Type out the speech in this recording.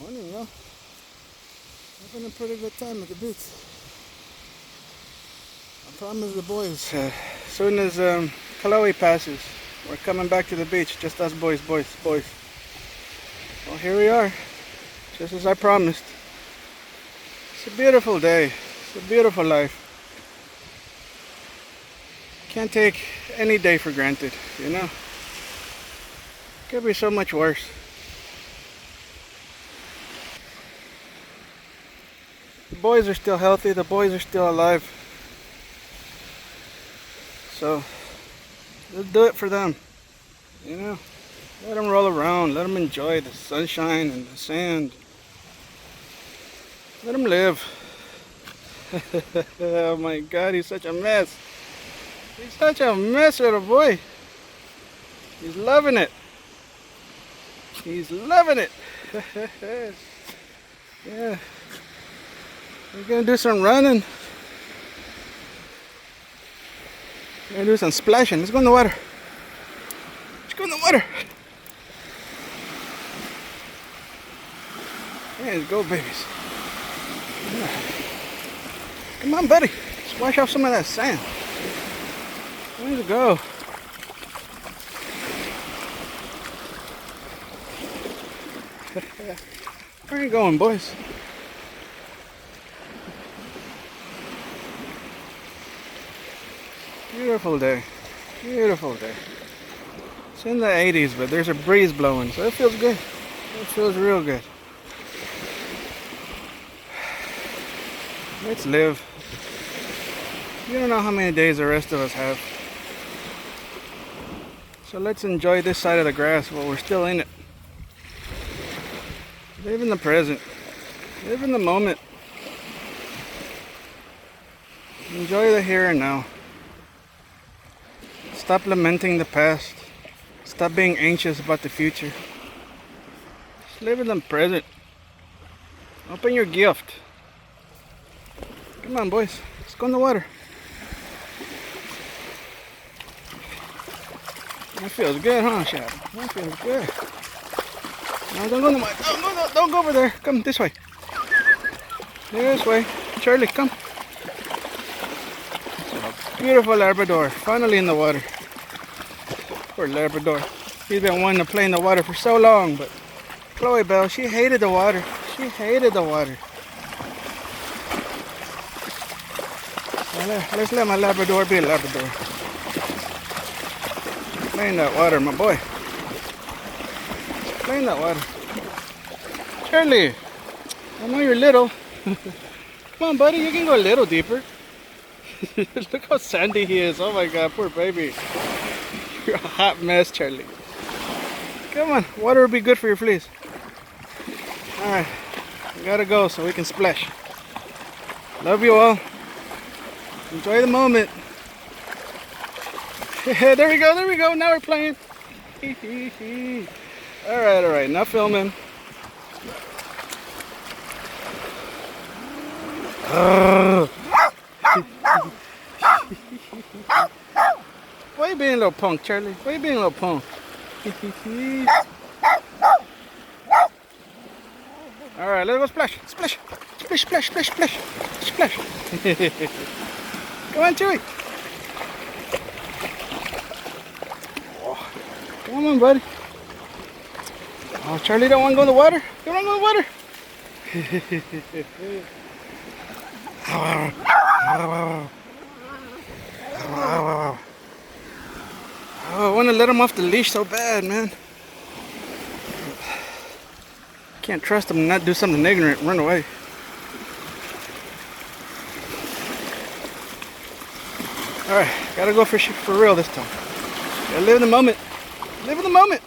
morning, no? Having a pretty good time at the beach. I promised the boys, as soon as Chloe passes, we're coming back to the beach, just us boys. Well, here we are, just as I promised. It's a beautiful day. It's a beautiful life. Can't take any day for granted, you know? Could be so much worse. The boys are still healthy, the boys are still alive. So, let's do it for them, you know? Let them roll around, let them enjoy the sunshine and the sand. Let them live. Oh my God, he's such a mess. He's such a mess, little boy. He's loving it. He's loving it. Yeah. We're gonna do some running. We're gonna do some splashing. Let's go in the water. Let's go in the water. Let's go, babies. Yeah. Come on, buddy. Let's wash off some of that sand. Let's go. Where are you going, boys? Beautiful day. Beautiful day. It's in the 80s, but there's a breeze blowing, so it feels good. It feels real good. Let's live. You don't know how many days the rest of us have. So let's enjoy this side of the grass while we're still in it. Live in the present. Live in the moment. Enjoy the here and now. Stop lamenting the past. Stop being anxious about the future. Just live in the present. Open your gift. Come on, boys. Let's go in the water. That feels good, huh, Shab? That feels good. No, don't go in the water. Don't go over there. Come this way. This way. Charlie, come. Beautiful Labrador. Finally in the water. Poor Labrador. He's been wanting to play in the water for so long, but Chloe Belle, she hated the water. She hated the water. Let's let my Labrador be a Labrador. Play in that water, my boy. Play in that water. Charlie, I know you're little. Come on, buddy, you can go a little deeper. Look how sandy he is. Oh my God, poor baby. You're a hot mess, Charlie. Come on, water will be good for your fleas. Alright, we gotta go so we can splash. Love you all. Enjoy the moment. There we go. Now we're playing. Alright, enough filming. Why you being a little punk, Charlie? Why you being a little punk? Alright, let's go splash. Splash. Come on, Chewy. Come on, buddy. Oh, Charlie don't want to go in the water? You don't want to go in the water? Oh, I want to let him off the leash so bad, man. Can't trust him to not do something ignorant and run away. Alright, gotta go for real this time. Gotta live in the moment. Live in the moment.